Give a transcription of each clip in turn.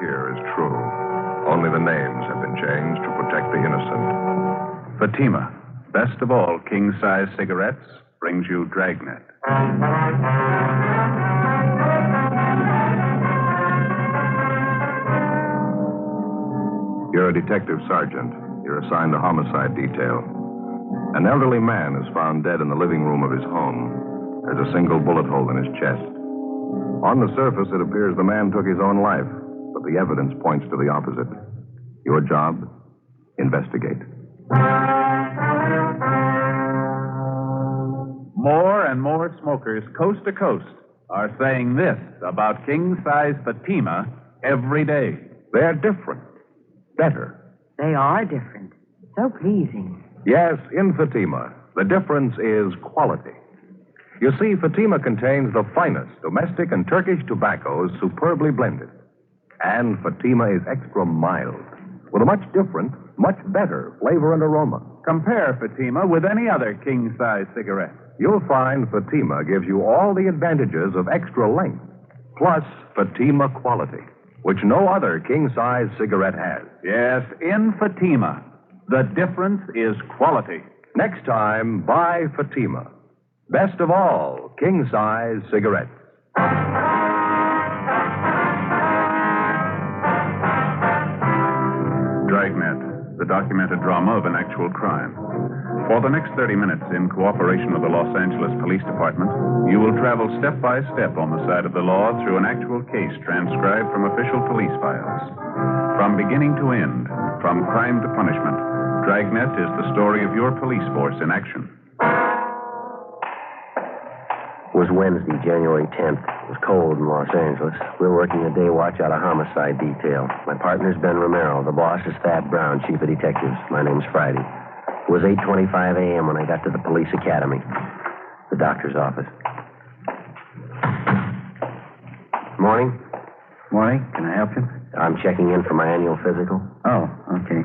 here is true. Only the names have been changed to protect the innocent. Fatima, best of all king-size cigarettes, brings you Dragnet. You're a detective sergeant. You're assigned to homicide detail. An elderly man is found dead in the living room of his home. There's a single bullet hole in his chest. On the surface, it appears the man took his own life, but the evidence points to the opposite. Your job? Investigate. More and more smokers coast to coast are saying this about king-size Fatima every day. They're different. Better. They are different. So pleasing. Yes, in Fatima, the difference is quality. You see, Fatima contains the finest domestic and Turkish tobaccos superbly blended. And Fatima is extra mild, with a much different, much better flavor and aroma. Compare Fatima with any other king-size cigarette. You'll find Fatima gives you all the advantages of extra length, plus Fatima quality, which no other king-size cigarette has. Yes, in Fatima, the difference is quality. Next time, buy Fatima. Best of all, king-size cigarettes. Dragnet, the documented drama of an actual crime. For the next 30 minutes, in cooperation with the Los Angeles Police Department, you will travel step by step on the side of the law through an actual case transcribed from official police files. From beginning to end, from crime to punishment, Dragnet is the story of your police force in action. It was Wednesday, January 10th. It was cold in Los Angeles. We were working a day watch out of homicide detail. My partner's Ben Romero. The boss is Thad Brown, chief of detectives. My name's Friday. It was 8:25 a.m. when I got to the police academy, the doctor's office. Morning. Morning. Can I help you? I'm checking in for my annual physical. Oh, okay.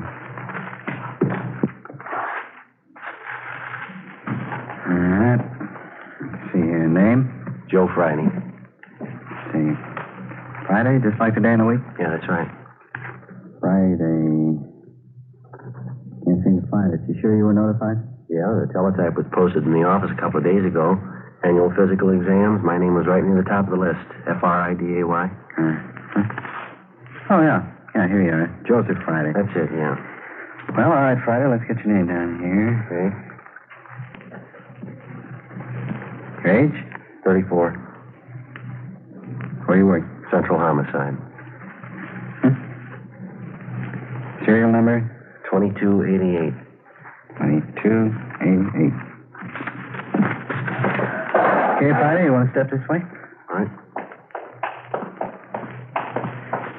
All right. See your name? Joe Friday. See. Friday, just like the day in the week? Yeah, that's right. Friday. Can't seem to find it. You sure you were notified? Yeah, the teletype was posted in the office a couple of days ago. Annual physical exams. My name was right near the top of the list. Friday. Oh, yeah. Yeah, here you are. Joseph Friday. That's it, yeah. Well, all right, Friday. Let's get your name down here. Okay. Age? 34. Where you work? Central Homicide. Serial number? 2288. 2288. Okay, Friday, you want to step this way? All right.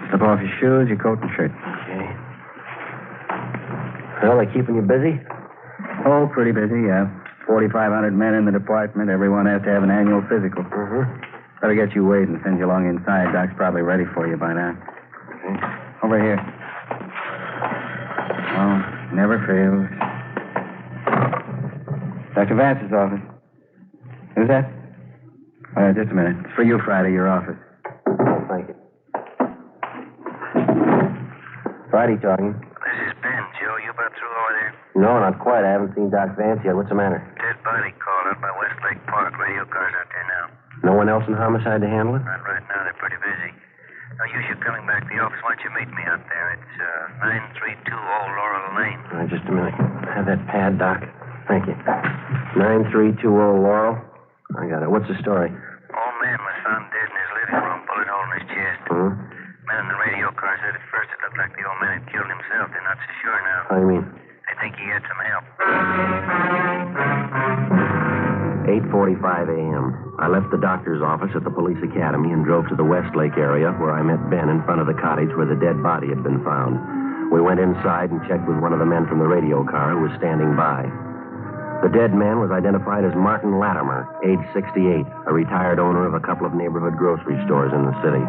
Slip off your shoes, your coat, and shirt. Okay. Well, they keeping you busy? Oh, pretty busy, yeah. 4,500 men in the department. Everyone has to have an annual physical. Mm-hmm. Better get you weighed and send you along inside. Doc's probably ready for you by now. Okay. Over here. Oh, never fails. Dr. Vance's office. Who's that? Just a minute. It's for you, Friday, your office. Oh, thank you. Friday talking. This is Ben, Joe. You about through over there? No, not quite. I haven't seen Doc Vance yet. What's the matter? Dead body called out by Westlake Park. Radio car's out there now. No one else in homicide to handle it? Not right now. They're pretty busy. Now, you should coming back to the office. Why don't you meet me out there? It's 932 Old Laurel Lane. All right, just a minute. Have that pad, Doc. Thank you. 9320 Laurel. I got it. What's the story? Old man was found dead in his living room, bullet hole in his chest. Hmm? Men in the radio car said at first it looked like the old man had killed himself. They're not so sure now. How do you mean? They think he had some help. 8:45 a.m. I left the doctor's office at the police academy and drove to the Westlake area where I met Ben in front of the cottage where the dead body had been found. We went inside and checked with one of the men from the radio car who was standing by. The dead man was identified as Martin Latimer, age 68, a retired owner of a couple of neighborhood grocery stores in the city.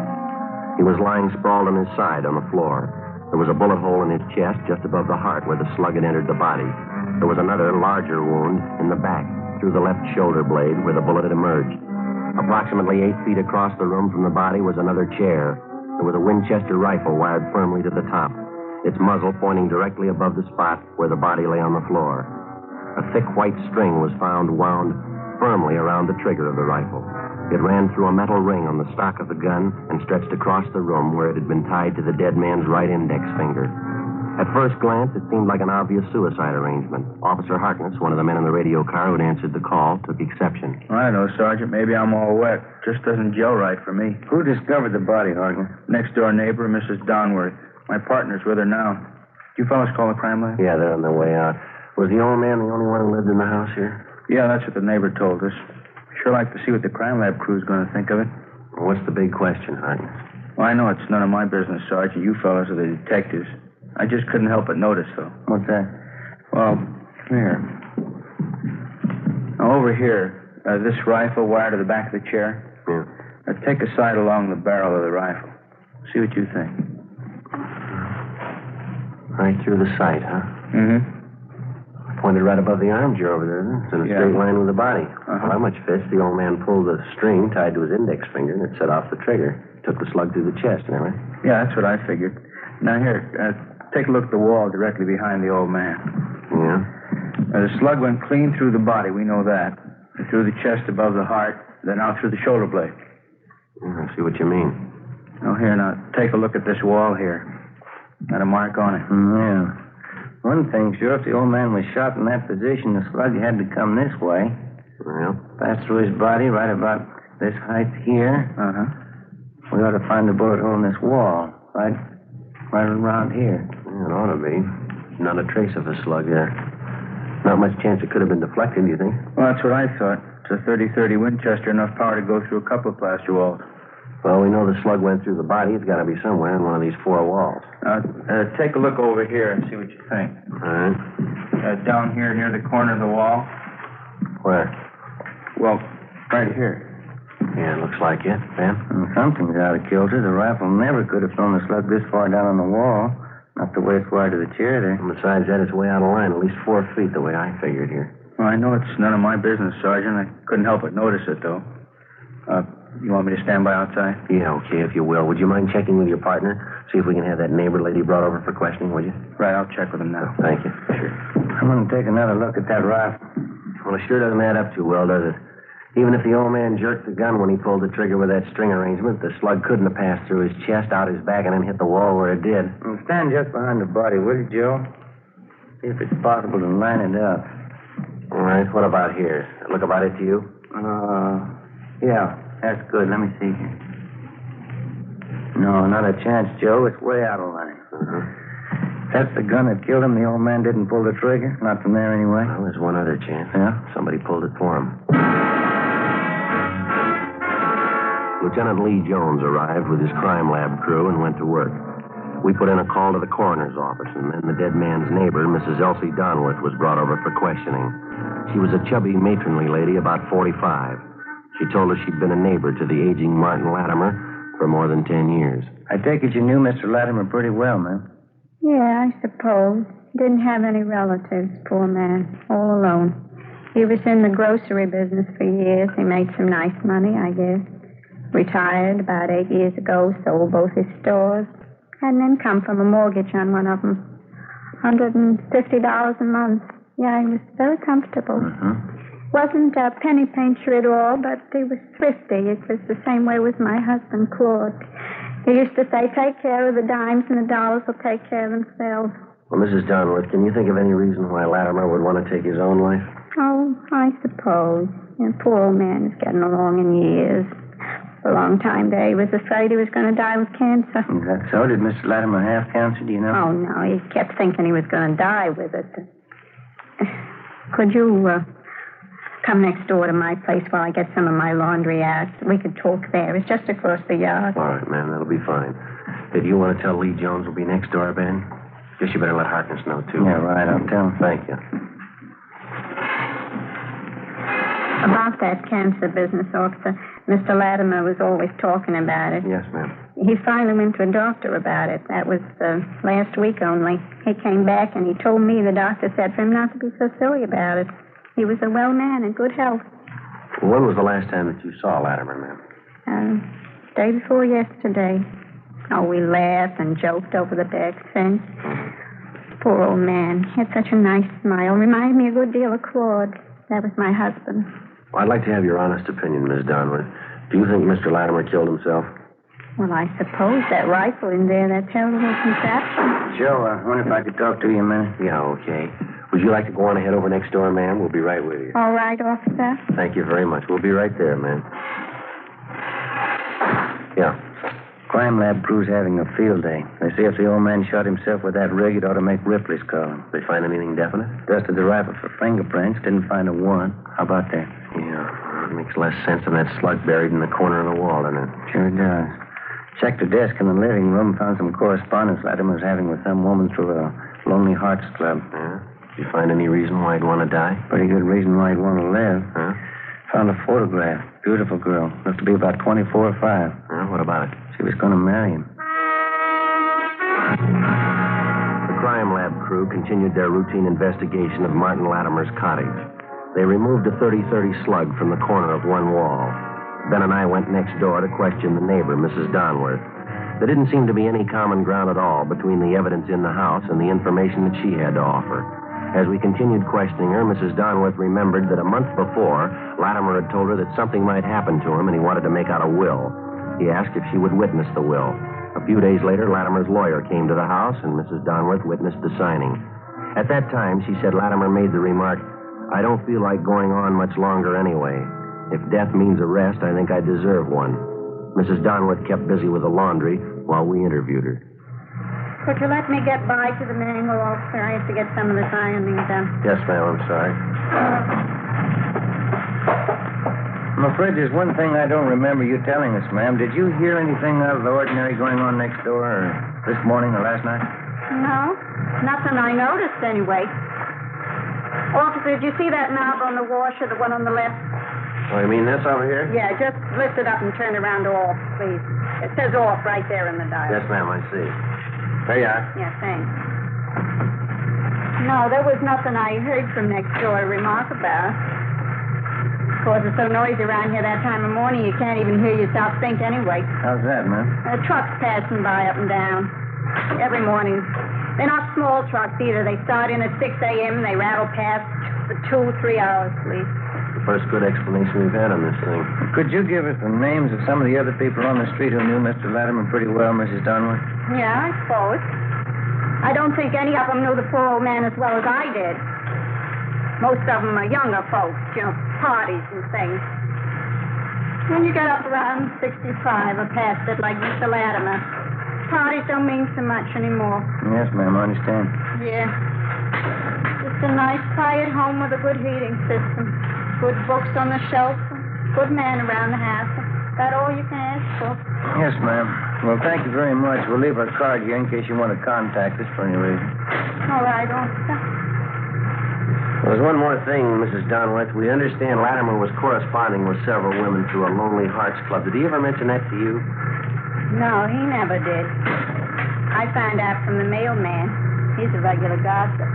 He was lying sprawled on his side on the floor. There was a bullet hole in his chest just above the heart where the slug had entered the body. There was another, larger wound in the back through the left shoulder blade where the bullet had emerged. Approximately 8 feet across the room from the body was another chair. There was a Winchester rifle wired firmly to the top, its muzzle pointing directly above the spot where the body lay on the floor. A thick white string was found wound firmly around the trigger of the rifle. It ran through a metal ring on the stock of the gun and stretched across the room where it had been tied to the dead man's right index finger. At first glance, it seemed like an obvious suicide arrangement. Officer Harkness, one of the men in the radio car who had answered the call, took exception. I don't know, Sergeant. Maybe I'm all wet. Just doesn't gel right for me. Who discovered the body, Harkness? Next door neighbor, Mrs. Donworth. My partner's with her now. You fellas call the crime lab? Yeah, they're on their way out. Was the old man the only one who lived in the house here? Yeah, that's what the neighbor told us. Sure like to see what the crime lab crew's going to think of it. Well, what's the big question, Harkness? Well, I know it's none of my business, Sergeant. You fellas are the detectives. I just couldn't help but notice, though. What's that? Well, here. Now, over here, this rifle wired to the back of the chair. Yeah. Now, take a sight along the barrel of the rifle. See what you think. Right through the sight, huh? Mm-hmm. Pointed right above the armchair over there, isn't it? It's in a straight line with the body. Uh-huh. Well, how much fist? The old man pulled the string tied to his index finger, and it set off the trigger. Took the slug through the chest, isn't that right? Yeah, that's what I figured. Now, here, take a look at the wall directly behind the old man. Yeah? The slug went clean through the body, we know that. Through the chest above the heart, then out through the shoulder blade. I see what you mean. Oh, here, now, take a look at this wall here. Got a mark on it. Yeah. One thing, sure, if the old man was shot in that position, the slug had to come this way. Well? Pass through his body right about this height here. Uh-huh. We ought to find a bullet hole in this wall. Right around here. Yeah, it ought to be. Not a trace of a slug there. Not much chance it could have been deflected, do you think? Well, that's what I thought. It's a 30-30 Winchester, enough power to go through a couple of plaster walls. Well, we know the slug went through the body. It's got to be somewhere in one of these four walls. Take a look over here and see what you think. All right. Down here near the corner of the wall. Where? Well, right here. Yeah, it looks like it. Ben? Something's out of kilter. The rifle never could have thrown the slug this far down on the wall. Not the way it's wired to the chair there. And besides that, it's way out of line. At least 4 feet, the way I figured here. Well, I know it's none of my business, Sergeant. I couldn't help but notice it, though. You want me to stand by outside? Yeah, okay, if you will. Would you mind checking with your partner? See if we can have that neighbor lady brought over for questioning, will you? Right, I'll check with him now. Thank you. Sure. I'm going to take another look at that rifle. Well, it sure doesn't add up too well, does it? Even if the old man jerked the gun when he pulled the trigger with that string arrangement, the slug couldn't have passed through his chest, out his back, and then hit the wall where it did. Well, stand just behind the body, will you, Joe? See if it's possible to line it up. All right, what about here? Look about it to you? Yeah, that's good. Let me see here. No, not a chance, Joe. It's way out of line. Uh-huh. That's the gun that killed him. The old man didn't pull the trigger. Not from there, anyway. Well, there's one other chance. Yeah? Somebody pulled it for him. Lieutenant Lee Jones arrived with his crime lab crew and went to work. We put in a call to the coroner's office, and then the dead man's neighbor, Mrs. Elsie Donworth, was brought over for questioning. She was a chubby, matronly lady, about 45. She told us she'd been a neighbor to the aging Martin Latimer for more than 10 years. I take it you knew Mr. Latimer pretty well, ma'am. Yeah, I suppose. Didn't have any relatives, poor man. All alone. He was in the grocery business for years. He made some nice money, I guess. Retired about 8 years ago, sold both his stores. Had an income from a mortgage on one of them. $150 a month. Yeah, he was very comfortable. Wasn't a penny pincher at all, but he was thrifty. It was the same way with my husband, Claude. He used to say, take care of the dimes and the dollars will take care of themselves. Well, Mrs. Donworth, can you think of any reason why Latimer would want to take his own life? Oh, I suppose. The poor old man is getting along in years. For a long time there, he was afraid he was going to die with cancer. Is that so? Did Mr. Latimer have cancer, do you know? Oh, no, he kept thinking he was going to die with it. Could you come next door to my place while I get some of my laundry out? We could talk there. It's just across the yard. All right, ma'am, that'll be fine. Did you want to tell Lee Jones we'll be next door, Ben? Guess you better let Harkness know, too. Yeah, right. I'll tell him. Thank you. About that cancer business, officer, Mr. Latimer was always talking about it. Yes, ma'am. He finally went to a doctor about it. That was last week only. He came back and he told me the doctor said for him not to be so silly about it. He was a well man in good health. Well, when was the last time that you saw Latimer, ma'am? Day before yesterday. Oh, we laughed and joked over the back fence. Poor old man. He had such a nice smile. Reminded me a good deal of Claude. That was my husband. Well, I'd like to have your honest opinion, Miss Donworth. Do you think Mr. Latimer killed himself? Well, I suppose that rifle in there, that terrible contraption. Joe, I wonder if I could talk to you a minute. Yeah, okay. Would you like to go on ahead over next door, ma'am? We'll be right with you. All right, officer. Thank you very much. We'll be right there, ma'am. Yeah. Crime lab crew's having a field day. They say if the old man shot himself with that rig, it ought to make Ripley's call him. They find anything definite? Dusted the rifle for fingerprints, didn't find a warrant. How about that? Yeah, it makes less sense than that slug buried in the corner of the wall, doesn't it? Sure does. Checked the desk in the living room, found some correspondence Latimer was having with some woman through a Lonely Hearts Club. Yeah? Did you find any reason why he'd want to die? Pretty good reason why he'd want to live. Huh? Found a photograph. Beautiful girl. Looked to be about 24 or 5. What about it? She was going to marry him. The crime lab crew continued their routine investigation of Martin Latimer's cottage. They removed a .30-30 slug from the corner of one wall. Ben and I went next door to question the neighbor, Mrs. Donworth. There didn't seem to be any common ground at all between the evidence in the house and the information that she had to offer. As we continued questioning her, Mrs. Donworth remembered that a month before, Latimer had told her that something might happen to him and he wanted to make out a will. He asked if she would witness the will. A few days later, Latimer's lawyer came to the house and Mrs. Donworth witnessed the signing. At that time, she said Latimer made the remark, "I don't feel like going on much longer anyway. If death means arrest, I think I deserve one." Mrs. Donworth kept busy with the laundry while we interviewed her. Could you let me get by to the mangle, officer? I have to get some of this ironing done. Yes, ma'am, I'm sorry. I'm afraid there's one thing I don't remember you telling us, ma'am. Did you hear anything out of the ordinary going on next door, or this morning or last night? No, nothing I noticed anyway. Officer, did you see that knob on the washer, the one on the left? Oh, you mean this over here? Yeah, just lift it up and turn it around to off, please. It says off right there in the dial. Yes, ma'am, I see. There you are. Yeah, thanks. No, there was nothing I heard from next door to remark about. Of course, it's so noisy around here that time of morning, you can't even hear yourself think anyway. How's that, ma'am? Trucks passing by up and down every morning. They're not small trucks either. They start in at 6 a.m. and they rattle past for 2-3 hours, please. The first good explanation we've had on this thing. Could you give us the names of some of the other people on the street who knew Mr. Latimer pretty well, Mrs. Donworth? Yeah, I suppose. I don't think any of them knew the poor old man as well as I did. Most of them are younger folks, parties and things. When you get up around 65 or past it, like Mr. Latimer, parties don't mean so much anymore. Yes, ma'am, I understand. Yeah. Just a nice, quiet home with a good heating system. Good books on the shelf. Good man around the house. That all you can ask for? Yes, ma'am. Well, thank you very much. We'll leave our card here in case you want to contact us for any reason. All right, officer. Well, there's one more thing, Mrs. Donworth. We understand Latimer was corresponding with several women through a Lonely Hearts Club. Did he ever mention that to you? No, he never did. I found out from the mailman. He's a regular gossip.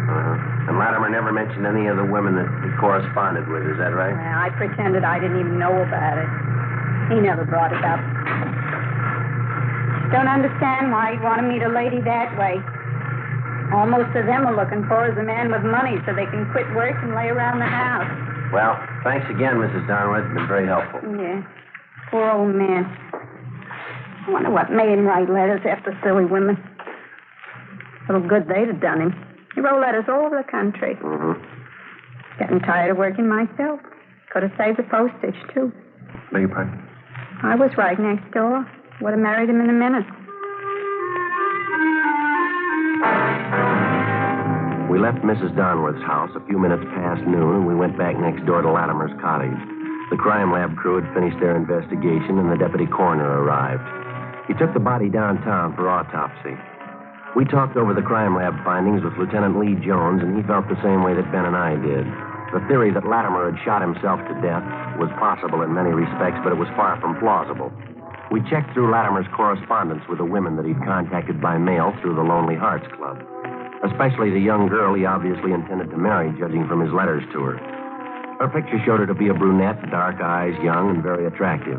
And Latimer never mentioned any of the women that he corresponded with, is that right? Well, I pretended I didn't even know about it. He never brought it up. Don't understand why he'd want to meet a lady that way. Almost as them are looking for is a man with money so they can quit work and lay around the house. Well, thanks again, Mrs. Donworth. It's been very helpful. Yeah. Poor old man. I wonder what made him write letters after silly women. Little good they'd have done him. He wrote letters all over the country. Mm-hmm. Getting tired of working myself. Could have saved the postage, too. Beg your pardon? I was right next door. Would have married him in a minute. We left Mrs. Donworth's house a few minutes past noon, and we went back next door to Latimer's cottage. The crime lab crew had finished their investigation, and the deputy coroner arrived. He took the body downtown for autopsy. We talked over the crime lab findings with Lieutenant Lee Jones, and he felt the same way that Ben and I did. The theory that Latimer had shot himself to death was possible in many respects, but it was far from plausible. We checked through Latimer's correspondence with the women that he'd contacted by mail through the Lonely Hearts Club, especially the young girl he obviously intended to marry, judging from his letters to her. Her picture showed her to be a brunette, dark eyes, young, and very attractive.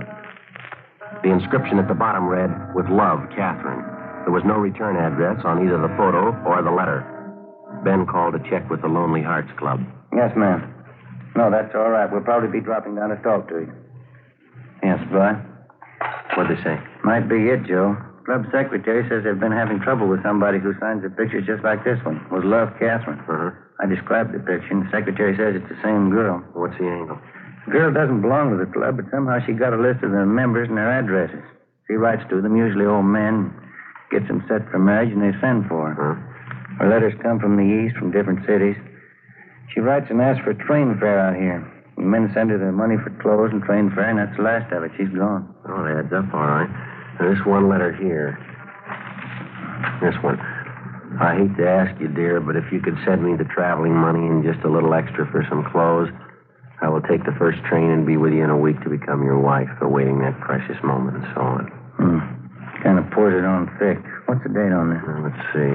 The inscription at the bottom read, "With love, Catherine." There was no return address on either the photo or the letter. Ben called to check with the Lonely Hearts Club. Yes, ma'am. No, that's all right. We'll probably be dropping down to talk to you. Yes, boy. What'd they say? Might be it, Joe. Club secretary says they've been having trouble with somebody who signs a picture just like this one. With love, Catherine. Uh-huh. I described the picture, and the secretary says it's the same girl. What's the angle? The girl doesn't belong to the club, but somehow she got a list of their members and their addresses. She writes to them, usually old men, gets them set for marriage, and they send for her. Huh? Her letters come from the east, from different cities. She writes and asks for train fare out here. The men send her the money for clothes and train fare, and that's the last of it. She's gone. Oh, it adds up, all right. Now, this one letter here. This one. I hate to ask you, dear, but if you could send me the traveling money and just a little extra for some clothes, I will take the first train and be with you in a week to become your wife, awaiting that precious moment and so on. Kind of pours it on thick. What's the date on there? Let's see.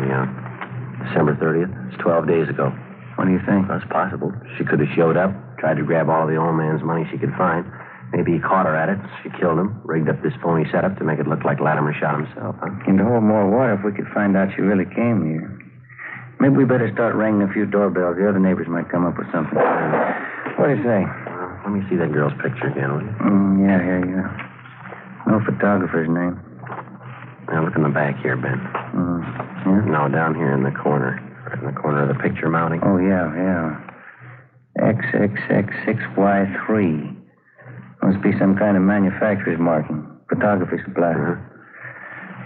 December 30th. It's 12 days ago. What do you think? That's possible. She could have showed up, tried to grab all the old man's money she could find. Maybe he caught her at it. She killed him, rigged up this phony setup to make it look like Latimer shot himself, huh? And to hold more water if we could find out she really came here. Maybe we better start ringing a few doorbells. The other neighbors might come up with something. What do you say? Let me see that girl's picture again, will you? Yeah, here you go. No photographer's name. Now, look in the back here, Ben. Yeah? No, down here in the corner. Right in the corner of the picture mounting. Oh, yeah. XXX6Y3. Must be some kind of manufacturer's marking. Photography supply.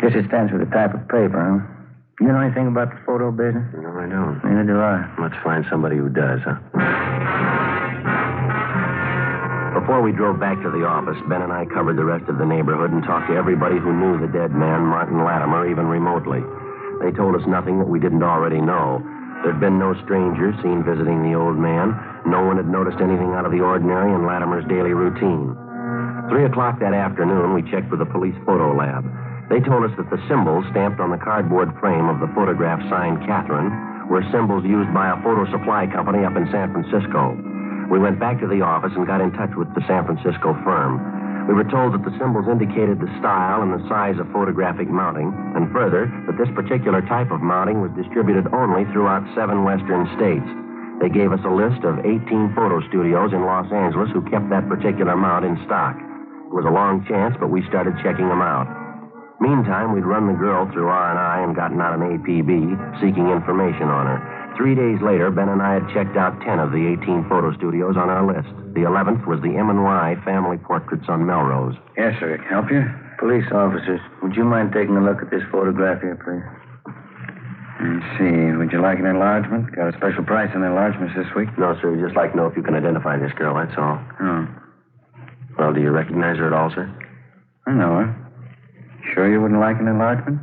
Guess it stands for the type of paper, huh? You know anything about the photo business? No, I don't. Neither do I. Let's find somebody who does, huh? Before we drove back to the office, Ben and I covered the rest of the neighborhood and talked to everybody who knew the dead man, Martin Latimer, even remotely. They told us nothing that we didn't already know. There'd been no strangers seen visiting the old man. No one had noticed anything out of the ordinary in Latimer's daily routine. 3 o'clock that afternoon, we checked with the police photo lab. They told us that the symbols stamped on the cardboard frame of the photograph signed Catherine were symbols used by a photo supply company up in San Francisco. We went back to the office and got in touch with the San Francisco firm. We were told that the symbols indicated the style and the size of photographic mounting, and further, that this particular type of mounting was distributed only throughout 7 western states. They gave us a list of 18 photo studios in Los Angeles who kept that particular mount in stock. It was a long chance, but we started checking them out. Meantime, we'd run the girl through R&I and gotten out an APB, seeking information on her. 3 days later, Ben and I had checked out 10 of the 18 photo studios on our list. The 11th was the M&Y Family Portraits on Melrose. Yes, sir. Can I help you? Police officers, would you mind taking a look at this photograph here, please? Let's see. Would you like an enlargement? Got a special price on enlargements this week? No, sir. We'd just like to know if you can identify this girl, that's all. Oh. Well, do you recognize her at all, sir? I know her. Sure you wouldn't like an enlargement?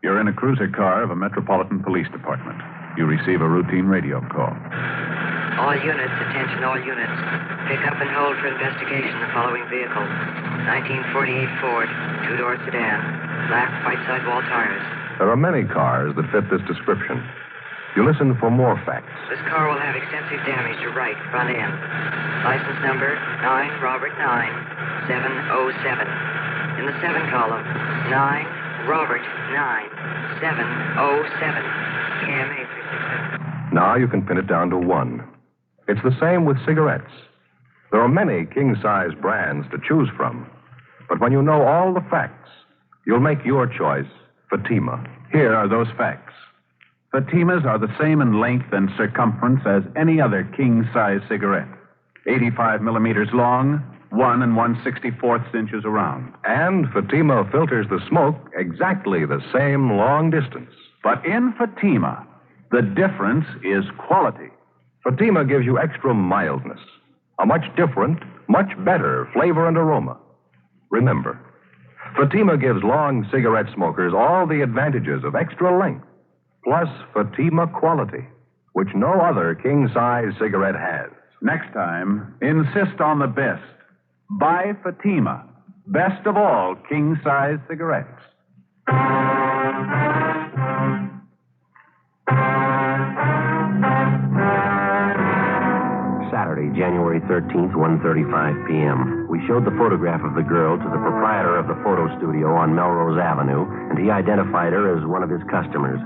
You're in a cruiser car of a Metropolitan Police Department. You receive a routine radio call. All units, attention all units. Pick up and hold for investigation the following vehicle. 1948 Ford, 2-door sedan, black white sidewall tires. There are many cars that fit this description. You listen for more facts. This car will have extensive damage to right front end. License number 9 Robert 9 707. In the 7 column, 9 Robert 9 707. KMA 367. Now you can pin it down to one. It's the same with cigarettes. There are many king-size brands to choose from. But when you know all the facts, you'll make your choice, Fatima. Here are those facts. Fatimas are the same in length and circumference as any other king-size cigarette. 85 millimeters long, 1 1/64 inches around. And Fatima filters the smoke exactly the same long distance. But in Fatima, the difference is quality. Fatima gives you extra mildness, a much different, much better flavor and aroma. Remember, Fatima gives long cigarette smokers all the advantages of extra length, plus Fatima quality, which no other king-size cigarette has. Next time, insist on the best. Buy Fatima, best of all king-size cigarettes. 13th, 1:35 p.m. We showed the photograph of the girl to the proprietor of the photo studio on Melrose Avenue, and he identified her as one of his customers.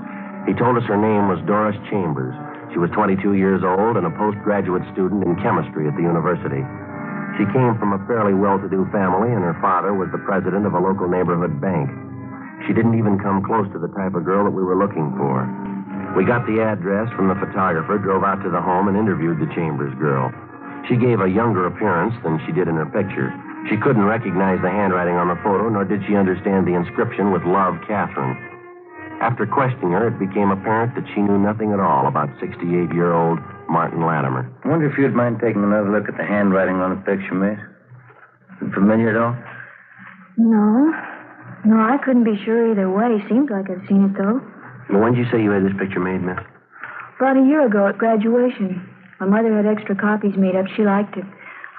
He told us her name was Doris Chambers. She was 22 years old and a postgraduate student in chemistry at the university. She came from a fairly well-to-do family, and her father was the president of a local neighborhood bank. She didn't even come close to the type of girl that we were looking for. We got the address from the photographer, drove out to the home, and interviewed the Chambers girl. She gave a younger appearance than she did in her picture. She couldn't recognize the handwriting on the photo, nor did she understand the inscription with Love, Catherine. After questioning her, it became apparent that she knew nothing at all about 68-year-old Martin Latimer. I wonder if you'd mind taking another look at the handwriting on the picture, miss. Is it familiar at all? No, I couldn't be sure either way. Seems like I've seen it, though. Well, when did you say you had this picture made, miss? About a year ago at graduation. My mother had extra copies made up. She liked it.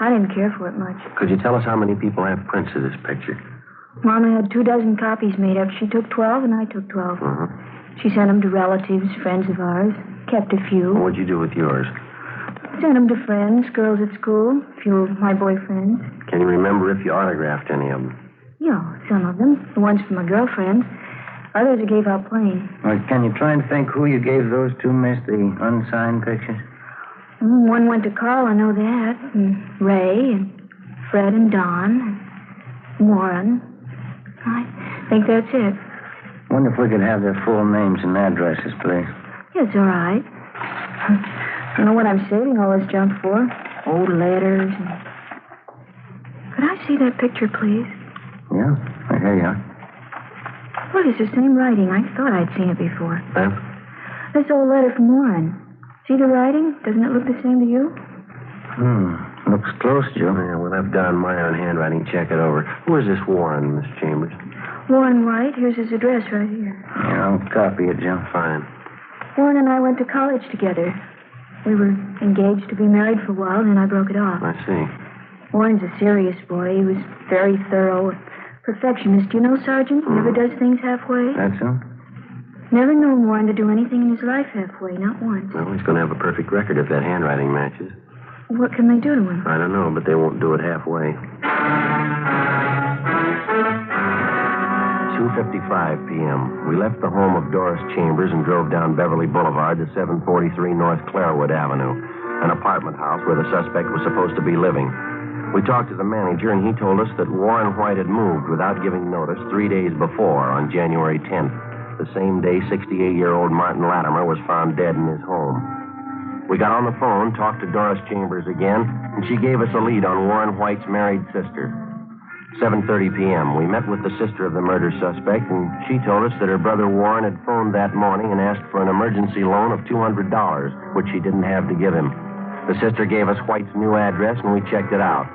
I didn't care for it much. Could you tell us how many people have prints of this picture? Mama had 24 copies made up. She took 12, and I took 12. Uh-huh. She sent them to relatives, friends of ours. Kept a few. What'd you do with yours? Sent them to friends, girls at school, a few of my boyfriends. Can you remember if you autographed any of them? Yeah, some of them. The ones for my girlfriends. Others I gave out plain. Well, can you try and think who you gave those to, miss, the unsigned pictures? One went to Carl, I know that. And Ray, and Fred, and Don, and Warren. I think that's it. Wonder if we could have their full names and addresses, please. Yes, all right. I don't know what I'm saving all this junk for. Old letters. Could I see that picture, please? Yeah, here you are. Look, it's the same writing. I thought I'd seen it before. Huh? This old letter from Warren. See the writing? Doesn't it look the same to you? Looks close, Joe. Yeah, we'll have Don Meyer in handwriting check it over. Who is this Warren, Miss Chambers? Warren White. Here's his address right here. Yeah, I'll copy it, Joe. Fine. Warren and I went to college together. We were engaged to be married for a while, then I broke it off. I see. Warren's a serious boy. He was very thorough. Perfectionist. You know, Sergeant? Never does things halfway. That's all? Never known Warren to do anything in his life halfway, not once. Well, he's going to have a perfect record if that handwriting matches. What can they do to him? I don't know, but they won't do it halfway. 2:55 p.m. We left the home of Doris Chambers and drove down Beverly Boulevard to 743 North Clairwood Avenue, an apartment house where the suspect was supposed to be living. We talked to the manager, and he told us that Warren White had moved without giving notice 3 days before, on January 10th, the same day 68-year-old Martin Latimer was found dead in his home. We got on the phone, talked to Doris Chambers again, and she gave us a lead on Warren White's married sister. 7:30 p.m., we met with the sister of the murder suspect, and she told us that her brother Warren had phoned that morning and asked for an emergency loan of $200, which she didn't have to give him. The sister gave us White's new address, and we checked it out.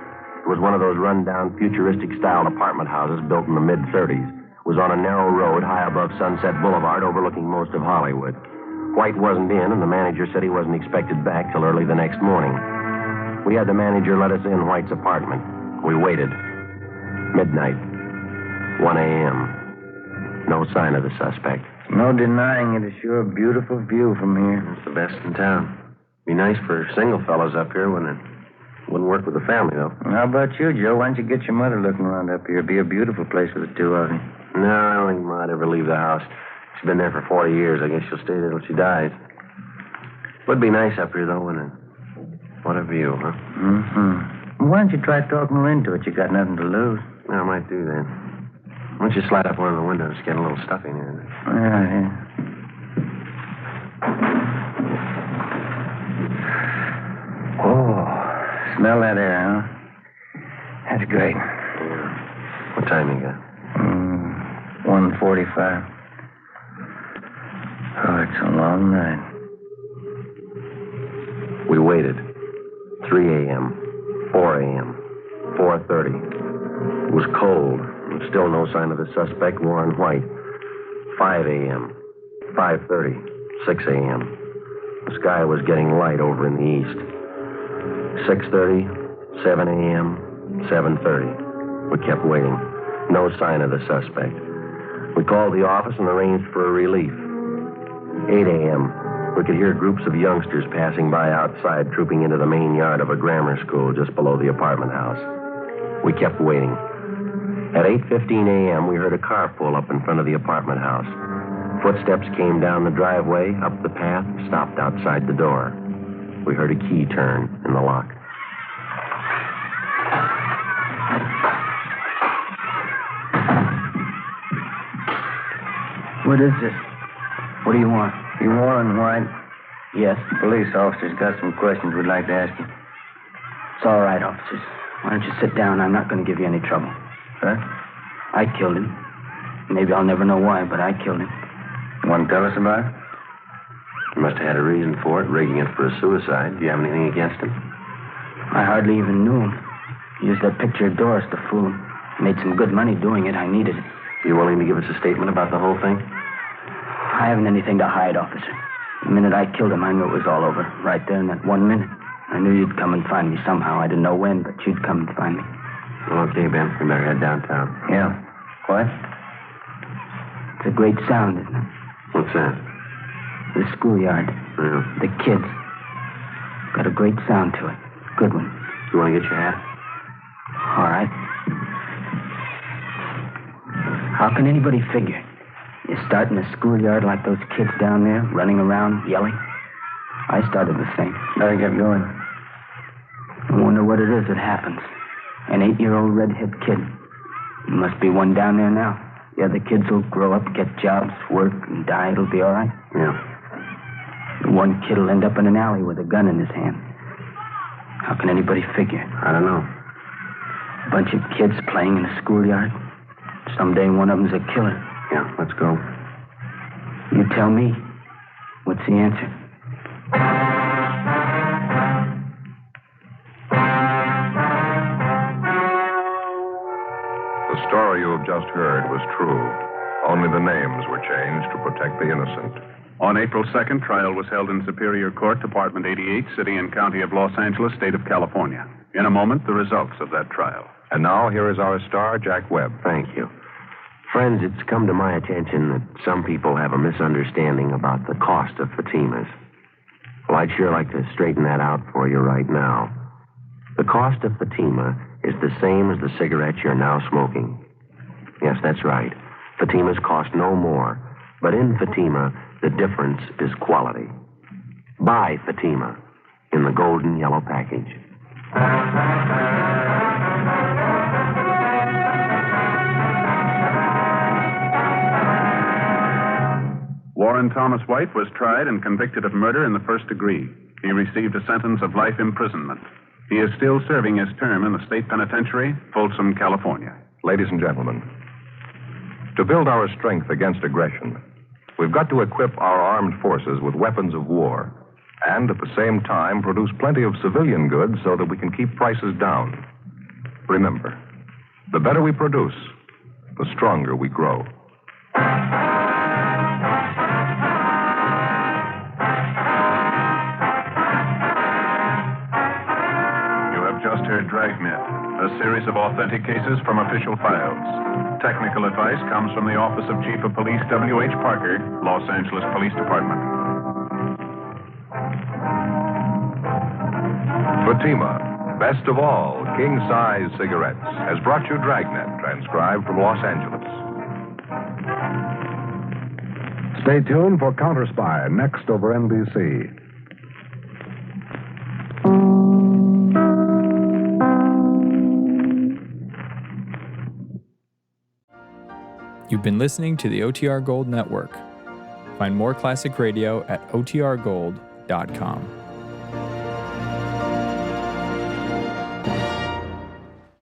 It was one of those run-down, futuristic-style apartment houses built in the mid-30s. It was on a narrow road high above Sunset Boulevard, overlooking most of Hollywood. White wasn't in, and the manager said he wasn't expected back till early the next morning. We had the manager let us in White's apartment. We waited. Midnight. 1 a.m. No sign of the suspect. No denying it. It's sure a beautiful view from here. It's the best in town. Be nice for single fellows up here, wouldn't it? Wouldn't work with the family, though. How about you, Joe? Why don't you get your mother looking around up here? It'd be a beautiful place for the two of you. No, I don't think Ma'd ever leave the house. She's been there for 40 years. I guess she'll stay there till she dies. Would be nice up here, though, wouldn't it? What a view, huh? Mm-hmm. Why don't you try talking her into it? You got nothing to lose. I might do that. Why don't you slide up one of the windows? Get a little stuffy in here. Yeah. Oh, smell that air, huh? That's great. Yeah. What time you got? 1:45. Oh, it's a long night. We waited. 3 a.m., 4 a.m., 4:30. It was cold, and still no sign of the suspect, Warren White. 5 a.m., 5:30, 6 a.m. The sky was getting light over in the east. 6:30, 7 a.m., 7:30. We kept waiting. No sign of the suspect. We called the office and arranged for a relief. 8 a.m., We could hear groups of youngsters passing by outside, trooping into the main yard of a grammar school just below the apartment house. We kept waiting. At 8:15 a.m., we heard a car pull up in front of the apartment house. Footsteps came down the driveway, up the path, stopped outside the door. We heard a key turn in the lock. What is this? What do you want? You Warren White? Yes. Police officers got some questions we'd like to ask you. It's all right, officers. Why don't you sit down? I'm not going to give you any trouble. Huh? I killed him. Maybe I'll never know why, but I killed him. You want to tell us about it? You must have had a reason for it, rigging it for a suicide. Do you have anything against him? I hardly even knew him. He used that picture of Doris to fool him. Made some good money doing it. I needed it. You willing to give us a statement about the whole thing? I haven't anything to hide, officer. The minute I killed him, I knew it was all over. Right there in that 1 minute. I knew you'd come and find me somehow. I didn't know when, but you'd come and find me. Well, okay, Ben. We better head downtown. Yeah. What? It's a great sound, isn't it? What's that? The schoolyard. Yeah. The kids. Got a great sound to it. Good one. You want to get your hat? All right. How can anybody figure? You start in a schoolyard like those kids down there, running around, yelling. I started the same. Better get going. I wonder what it is that happens. An 8-year-old redhead kid. There must be one down there now. The other kids will grow up, get jobs, work, and die. It'll be all right. Yeah. The one kid will end up in an alley with a gun in his hand. How can anybody figure? I don't know. A bunch of kids playing in a schoolyard. Someday one of them's a killer. Yeah, let's go. You tell me. What's the answer? The story you have just heard was true. Only the names were changed to protect the innocent. On April 2nd, trial was held in Superior Court, Department 88, City and County of Los Angeles, State of California. In a moment, the results of that trial. And now, here is our star, Jack Webb. Thank you. Friends, it's come to my attention that some people have a misunderstanding about the cost of Fatimas. Well, I'd sure like to straighten that out for you right now. The cost of Fatima is the same as the cigarettes you're now smoking. Yes, that's right. Fatimas cost no more. But in Fatima, the difference is quality. Buy Fatima in the golden yellow package. Warren Thomas White was tried and convicted of murder in the first degree. He received a sentence of life imprisonment. He is still serving his term in the state penitentiary, Folsom, California. Ladies and gentlemen, to build our strength against aggression, we've got to equip our armed forces with weapons of war and at the same time produce plenty of civilian goods so that we can keep prices down. Remember, the better we produce, the stronger we grow. Just heard Dragnet, a series of authentic cases from official files. Technical advice comes from the Office of Chief of Police W.H. Parker, Los Angeles Police Department. Fatima, best of all king-size cigarettes, has brought you Dragnet, transcribed from Los Angeles. Stay tuned for Counter Spy, next over NBC. You've been listening to the OTR Gold Network. Find more classic radio at otrgold.com.